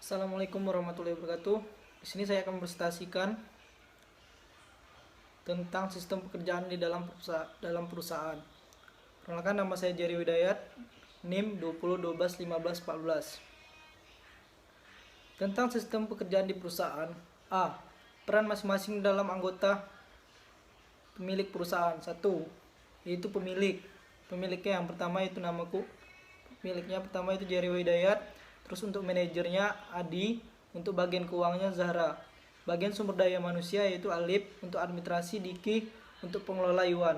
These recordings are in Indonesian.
Assalamualaikum warahmatullahi wabarakatuh. Di sini saya akan presentasikan tentang sistem pekerjaan di dalam perusahaan. Perkenalkan, nama saya Jerry Widayat, NIM 20121514. Tentang sistem pekerjaan di perusahaan. A. Peran masing-masing dalam anggota pemilik perusahaan. 1. Yaitu pemilik. Pemiliknya yang pertama itu namaku. Pemiliknya pertama itu Jerry Widayat. Terus untuk manajernya Adi, untuk bagian keuangannya Zahra, bagian sumber daya manusia yaitu Alip, untuk administrasi Diki, untuk pengelola Iwan.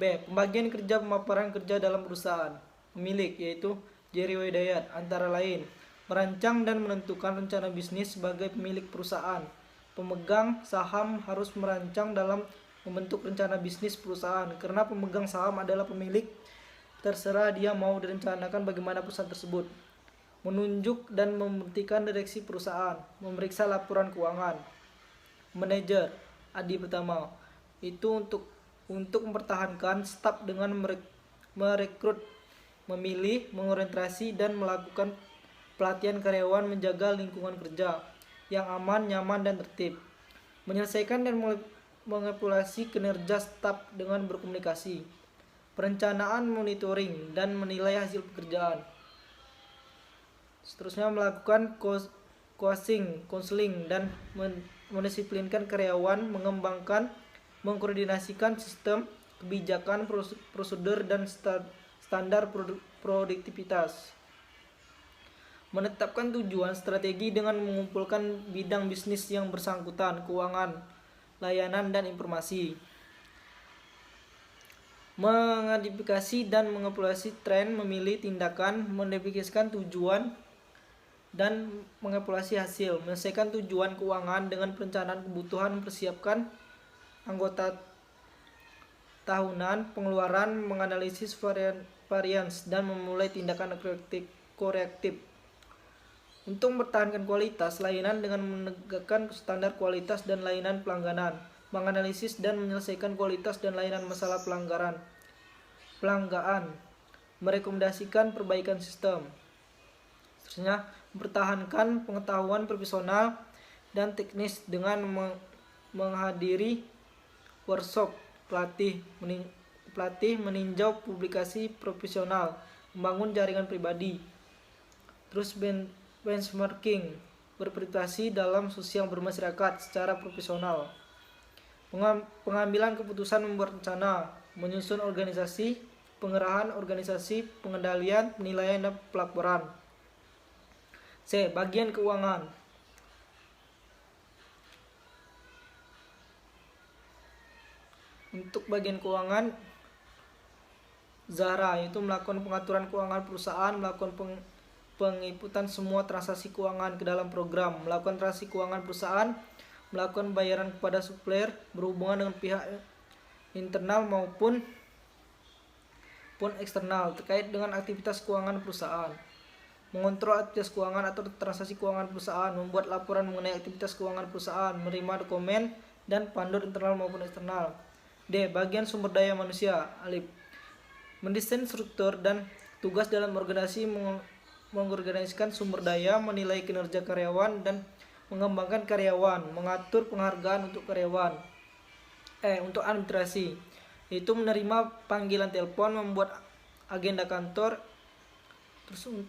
B. Pembagian kerja pemaparan kerja dalam perusahaan. Pemilik yaitu Jerry Widayat, antara lain merancang dan menentukan rencana bisnis sebagai pemilik perusahaan. Pemegang saham harus merancang dalam membentuk rencana bisnis perusahaan, karena pemegang saham adalah pemilik, terserah dia mau direncanakan bagaimana perusahaan tersebut. Menunjuk dan membuktikan direksi perusahaan, memeriksa laporan keuangan. Manajer Adi pertama itu untuk mempertahankan staf dengan merekrut, memilih, mengorientasi dan melakukan pelatihan karyawan, menjaga lingkungan kerja yang aman, nyaman dan tertib. Menyelesaikan dan mengevaluasi kinerja staf dengan berkomunikasi. Perencanaan, monitoring dan menilai hasil pekerjaan. Seterusnya melakukan coaching dan mendisiplinkan karyawan, mengembangkan, mengkoordinasikan sistem, kebijakan, prosedur dan standar produktivitas. Menetapkan tujuan strategi dengan mengumpulkan bidang bisnis yang bersangkutan, keuangan, layanan dan informasi. Mengidentifikasi dan mengevaluasi tren, memilih tindakan, mendefinisikan tujuan dan mengevaluasi hasil, menyelesaikan tujuan keuangan dengan perencanaan kebutuhan, mempersiapkan anggota tahunan, pengeluaran, menganalisis varians dan memulai tindakan korektif. Untuk mempertahankan kualitas layanan dengan menegakkan standar kualitas dan layanan pelangganan, menganalisis dan menyelesaikan kualitas dan layanan masalah pelanggaan, merekomendasikan perbaikan sistem. Seterusnya, mempertahankan pengetahuan profesional dan teknis dengan menghadiri workshop, pelatih meninjau publikasi profesional, membangun jaringan pribadi. Terus benchmarking, berprestasi dalam sosial bermasyarakat secara profesional. Pengambilan keputusan, membuat rencana, menyusun organisasi, pengerahan organisasi, pengendalian, penilaian dan pelaporan. C. Bagian keuangan. Untuk bagian keuangan, Zahra itu melakukan pengaturan keuangan perusahaan, melakukan penginputan semua transaksi keuangan ke dalam program, melakukan transaksi keuangan perusahaan, melakukan bayaran kepada supplier, berhubungan dengan pihak internal maupun eksternal terkait dengan aktivitas keuangan perusahaan. Mengontrol aktivitas keuangan atau transaksi keuangan perusahaan, membuat laporan mengenai aktivitas keuangan perusahaan, menerima dokumen dan panduan internal maupun eksternal. D. Bagian sumber daya manusia, Alif, mendesain struktur dan tugas dalam organisasi, mengorganisasikan sumber daya, menilai kinerja karyawan dan mengembangkan karyawan, mengatur penghargaan untuk karyawan. Untuk administrasi, itu menerima panggilan telepon, membuat agenda kantor. Terus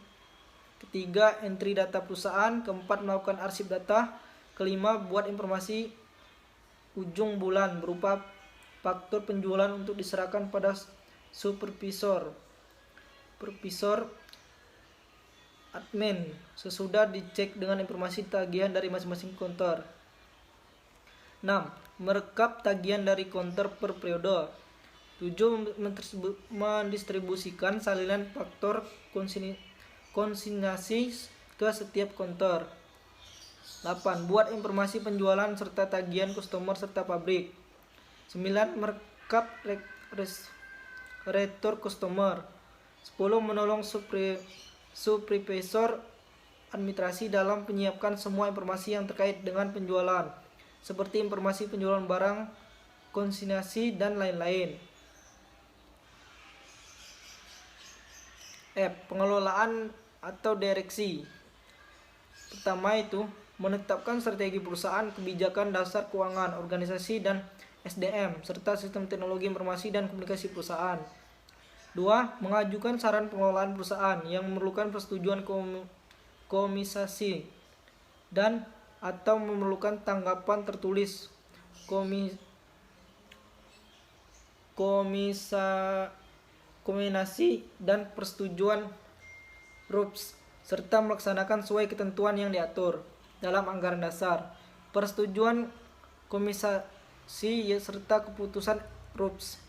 ketiga, entry data perusahaan. Keempat, melakukan arsip data. Kelima, buat informasi ujung bulan berupa faktur penjualan untuk diserahkan pada supervisor admin sesudah dicek dengan informasi tagihan dari masing-masing konter. 6. Merekap tagihan dari konter per periode. 7. Mendistribusikan salinan faktur konsinyasi ke setiap konter. 8. Buat informasi penjualan serta tagihan customer serta pabrik. 9. Merekap retur customer. 10. Menolong supervisor administrasi dalam menyiapkan semua informasi yang terkait dengan penjualan, seperti informasi penjualan barang, konsinyasi dan lain-lain. F. Pengelolaan atau direksi. Pertama itu menetapkan strategi perusahaan, kebijakan dasar keuangan, organisasi dan SDM, serta sistem teknologi informasi dan komunikasi perusahaan. 2. Mengajukan saran pengelolaan perusahaan yang memerlukan persetujuan komisasi dan atau memerlukan tanggapan tertulis kombinasi dan persetujuan RUPS, serta melaksanakan sesuai ketentuan yang diatur dalam anggaran dasar, persetujuan komisasi serta keputusan RUPS.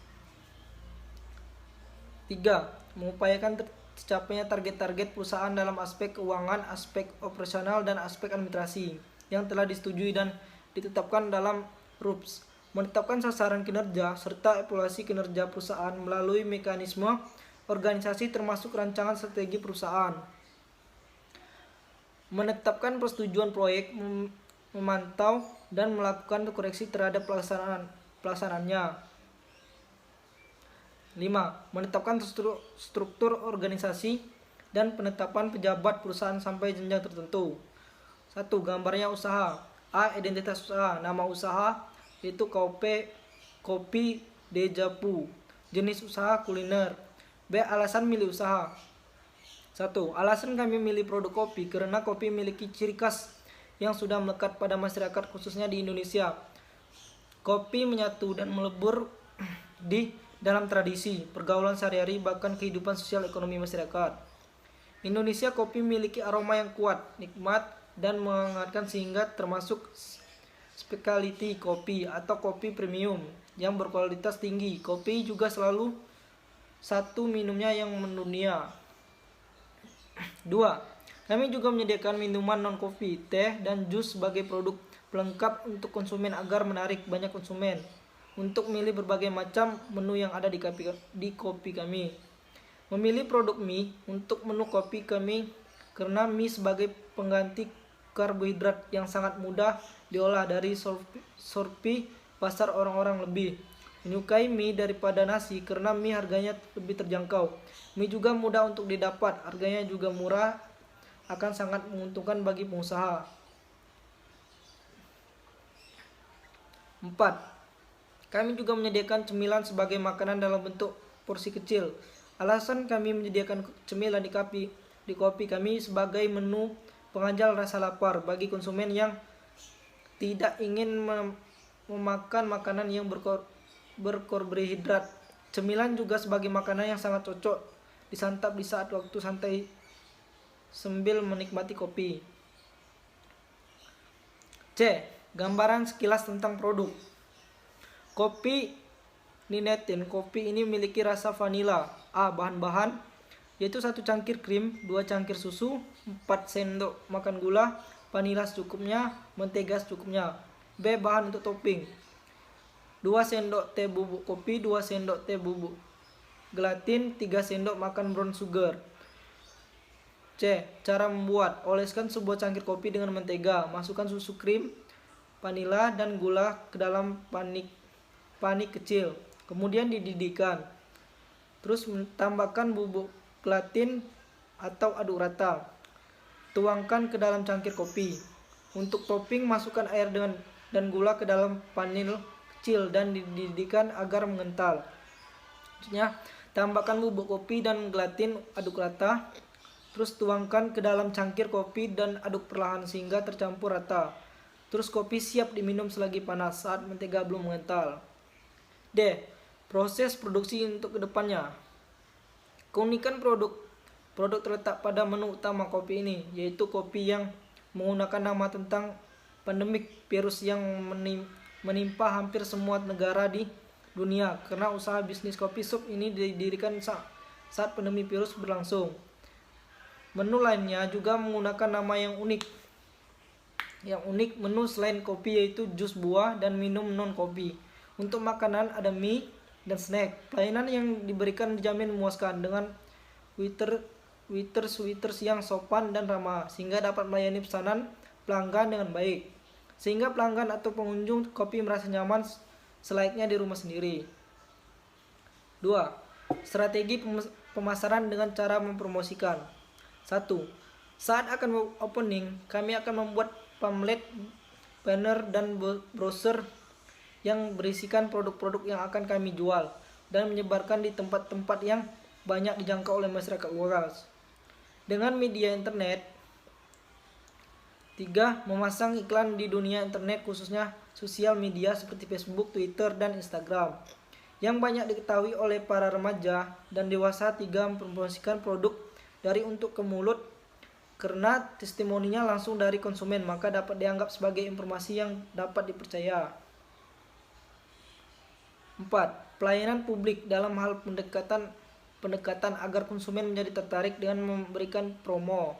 3. Mengupayakan tercapainya target-target perusahaan dalam aspek keuangan, aspek operasional, dan aspek administrasi yang telah disetujui dan ditetapkan dalam RUPS. Menetapkan sasaran kinerja serta evaluasi kinerja perusahaan melalui mekanisme organisasi termasuk rancangan strategi perusahaan. Menetapkan persetujuan proyek, memantau dan melakukan koreksi terhadap pelaksanaannya. 5. Menetapkan struktur organisasi dan penetapan pejabat perusahaan sampai jenjang tertentu. 1. Gambarnya usaha. A. Identitas usaha. Nama usaha yaitu Kopi Dejapu. Jenis usaha kuliner. B. Alasan milih usaha. 1. Alasan kami milih produk kopi karena kopi memiliki ciri khas yang sudah melekat pada masyarakat khususnya di Indonesia. Kopi menyatu dan melebur di dalam tradisi, pergaulan sehari-hari, bahkan kehidupan sosial ekonomi masyarakat. Indonesia kopi memiliki aroma yang kuat, nikmat, dan menghangatkan sehingga termasuk specialty kopi atau kopi premium yang berkualitas tinggi. Kopi juga selalu satu minumnya yang mendunia. 2. Kami juga menyediakan minuman non-kopi, teh, dan jus sebagai produk pelengkap untuk konsumen agar menarik banyak konsumen untuk memilih berbagai macam menu yang ada di kopi kami. Memilih produk mie untuk menu kopi kami karena mie sebagai pengganti karbohidrat yang sangat mudah diolah dari sorpi pasar. Orang-orang lebih menyukai mie daripada nasi karena mie harganya lebih terjangkau. Mie juga mudah untuk didapat, harganya juga murah, akan sangat menguntungkan bagi pengusaha. 4. Kami juga menyediakan cemilan sebagai makanan dalam bentuk porsi kecil. Alasan kami menyediakan cemilan di kopi kami sebagai menu pengganjal rasa lapar bagi konsumen yang tidak ingin memakan makanan yang berkarbohidrat. Cemilan juga sebagai makanan yang sangat cocok disantap di saat waktu santai sambil menikmati kopi. C. Gambaran sekilas tentang produk. Kopi Nineteen. Kopi ini memiliki rasa vanila. A. Bahan-bahan yaitu 1 cangkir krim, 2 cangkir susu, 4 sendok makan gula, vanila secukupnya, mentega secukupnya. B. Bahan untuk topping. 2 sendok teh bubuk kopi, 2 sendok teh bubuk gelatin, 3 sendok makan brown sugar. C. Cara membuat. Oleskan sebuah cangkir kopi dengan mentega, masukkan susu, krim, vanila, dan gula ke dalam panik kecil, kemudian dididihkan. Terus tambahkan bubuk gelatin atau aduk rata. Tuangkan ke dalam cangkir kopi. Untuk topping, masukkan air dan gula ke dalam panil kecil dan dididihkan agar mengental. Selanjutnya, tambahkan bubuk kopi dan gelatin, aduk rata. Terus tuangkan ke dalam cangkir kopi dan aduk perlahan sehingga tercampur rata. Terus kopi siap diminum selagi panas saat mentega belum mengental. D. Proses produksi untuk kedepannya. Keunikan produk terletak pada menu utama kopi ini, yaitu kopi yang menggunakan nama tentang pandemik virus yang menimpa hampir semua negara di dunia karena usaha bisnis kopi shop ini didirikan saat pandemi virus berlangsung. Menu lainnya juga menggunakan nama yang unik. Menu selain kopi yaitu jus buah dan minum non kopi. Untuk makanan ada mie dan snack. Pelayanan yang diberikan dijamin memuaskan dengan waiters yang sopan dan ramah sehingga dapat melayani pesanan pelanggan dengan baik. Sehingga pelanggan atau pengunjung kopi merasa nyaman selayaknya di rumah sendiri. 2. Strategi pemasaran dengan cara mempromosikan. 1. Saat akan opening, kami akan membuat pamflet, banner, dan brosur yang berisikan produk-produk yang akan kami jual dan menyebarkan di tempat-tempat yang banyak dijangkau oleh masyarakat luas. Dengan media internet, 3. Memasang iklan di dunia internet khususnya sosial media seperti Facebook, Twitter, dan Instagram yang banyak diketahui oleh para remaja dan dewasa. 3. Mempromosikan produk dari untuk ke mulut karena testimoninya langsung dari konsumen, maka dapat dianggap sebagai informasi yang dapat dipercaya. 4. Pelayanan publik dalam hal pendekatan agar konsumen menjadi tertarik dengan memberikan promo.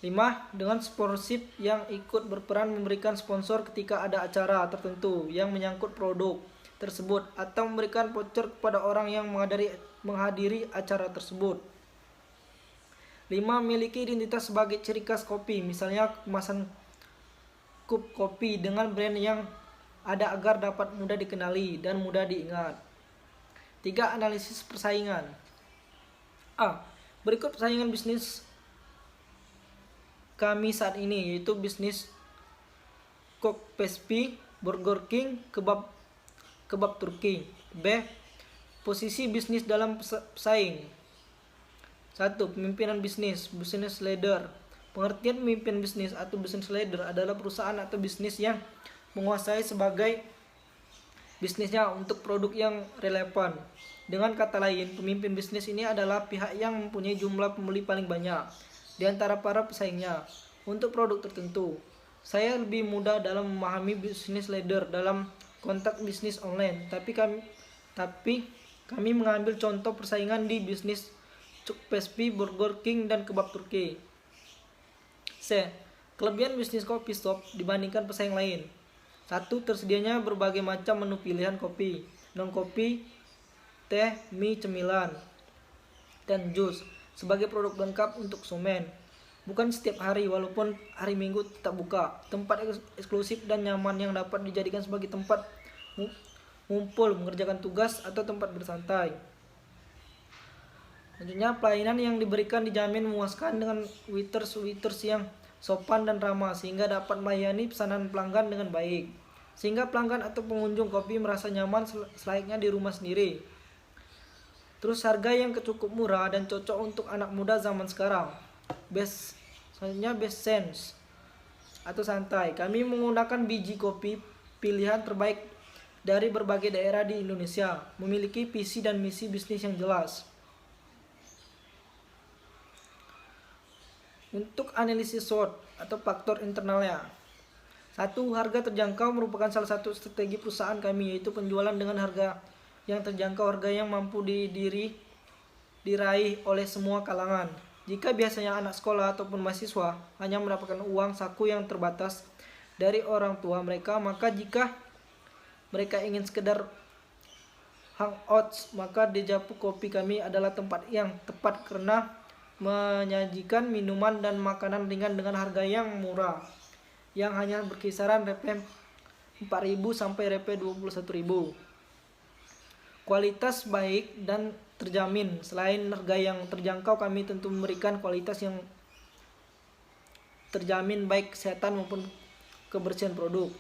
5. Dengan sponsorship yang ikut berperan memberikan sponsor ketika ada acara tertentu yang menyangkut produk tersebut atau memberikan voucher kepada orang yang menghadiri acara tersebut. 5. Memiliki identitas sebagai ciri khas kopi, misalnya kemasan cup kopi dengan brand yang ada agar dapat mudah dikenali dan mudah diingat. 3. Analisis persaingan. A. Berikut persaingan bisnis kami saat ini, yaitu bisnis Coke Pespi, Burger King, kebab Turki. B. Posisi bisnis dalam pesaing. 1. Pemimpinan bisnis, business leader. Pengertian pemimpin bisnis atau business leader adalah perusahaan atau bisnis yang menguasai sebagai bisnisnya untuk produk yang relevan. Dengan kata lain, pemimpin bisnis ini adalah pihak yang mempunyai jumlah pembeli paling banyak di antara para pesaingnya untuk produk tertentu. Saya lebih mudah dalam memahami business leader dalam konteks bisnis online, tapi kami mengambil contoh persaingan di bisnis Coke Pespi, Burger King, dan kebab Turki. C. Kelebihan bisnis kopi shop dibandingkan pesaing lain. 1. Tersedianya berbagai macam menu pilihan kopi, non-kopi, teh, mie, cemilan, dan jus sebagai produk lengkap untuk konsumen. Bukan setiap hari, walaupun hari Minggu tetap buka. Tempat eksklusif dan nyaman yang dapat dijadikan sebagai tempat ngumpul, mengerjakan tugas, atau tempat bersantai. Selanjutnya, pelayanan yang diberikan dijamin memuaskan dengan waiters yang sopan dan ramah sehingga dapat melayani pesanan pelanggan dengan baik, sehingga pelanggan atau pengunjung kopi merasa nyaman selayaknya di rumah sendiri. Terus harga yang cukup murah dan cocok untuk anak muda zaman sekarang. Selanjutnya best sense atau santai. Kami menggunakan biji kopi pilihan terbaik dari berbagai daerah di Indonesia, memiliki visi dan misi bisnis yang jelas. Untuk analisis SWOT atau faktor internalnya. 1. Harga terjangkau merupakan salah satu strategi perusahaan kami, yaitu penjualan dengan harga yang terjangkau, harga yang mampu diraih oleh semua kalangan. Jika biasanya anak sekolah ataupun mahasiswa hanya mendapatkan uang saku yang terbatas dari orang tua mereka, maka jika mereka ingin sekedar hangouts, maka Dejapu Kopi kami adalah tempat yang tepat karena menyajikan minuman dan makanan ringan dengan harga yang murah, yang hanya berkisaran Rp 4.000 sampai Rp 21.000. Kualitas baik dan terjamin. Selain harga yang terjangkau, kami tentu memberikan kualitas yang terjamin baik kesehatan maupun kebersihan produk.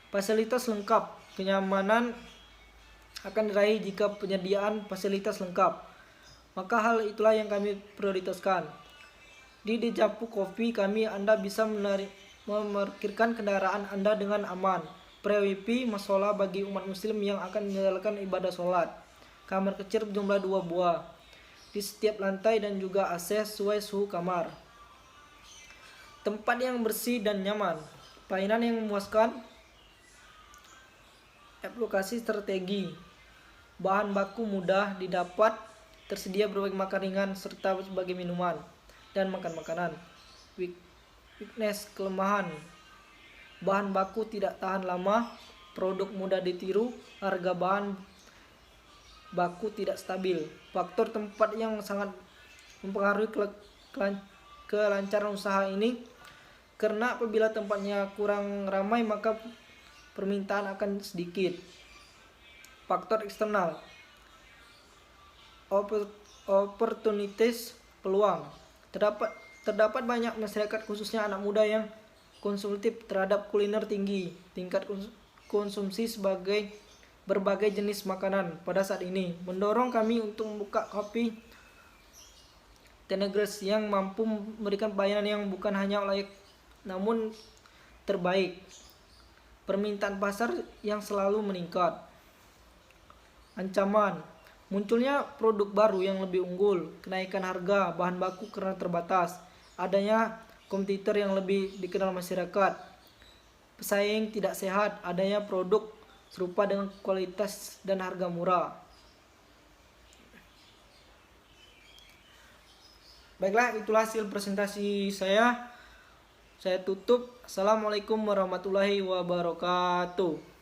Fasilitas lengkap. Kenyamanan akan diraih jika penyediaan fasilitas lengkap, maka hal itulah yang kami prioritaskan. Di Dejapu Coffee kami Anda bisa memarkirkan kendaraan Anda dengan aman, pre-wifi, musola bagi umat muslim yang akan menjalankan ibadah sholat, kamar kecil berjumlah 2 buah di setiap lantai dan juga AC sesuai suhu kamar, tempat yang bersih dan nyaman, pelayanan yang memuaskan, aplikasi strategi, bahan baku mudah didapat, tersedia berbagai makan ringan serta berbagai minuman dan makanan. Weakness, kelemahan, bahan baku tidak tahan lama, produk mudah ditiru, harga bahan baku tidak stabil. Faktor tempat yang sangat mempengaruhi kelancaran usaha ini, karena apabila tempatnya kurang ramai maka permintaan akan sedikit. Faktor eksternal, opportunities, peluang. Terdapat banyak masyarakat khususnya anak muda yang konsumtif terhadap kuliner tinggi. Tingkat konsumsi sebagai berbagai jenis makanan pada saat ini mendorong kami untuk membuka kopi Tenegres yang mampu memberikan pelayanan yang bukan hanya layak namun terbaik. Permintaan pasar yang selalu meningkat. Ancaman: munculnya produk baru yang lebih unggul, kenaikan harga bahan baku karena terbatas, adanya kompetitor yang lebih dikenal masyarakat, pesaing tidak sehat, adanya produk serupa dengan kualitas dan harga murah. Baiklah, itulah hasil presentasi saya. Saya tutup. Assalamualaikum warahmatullahi wabarakatuh.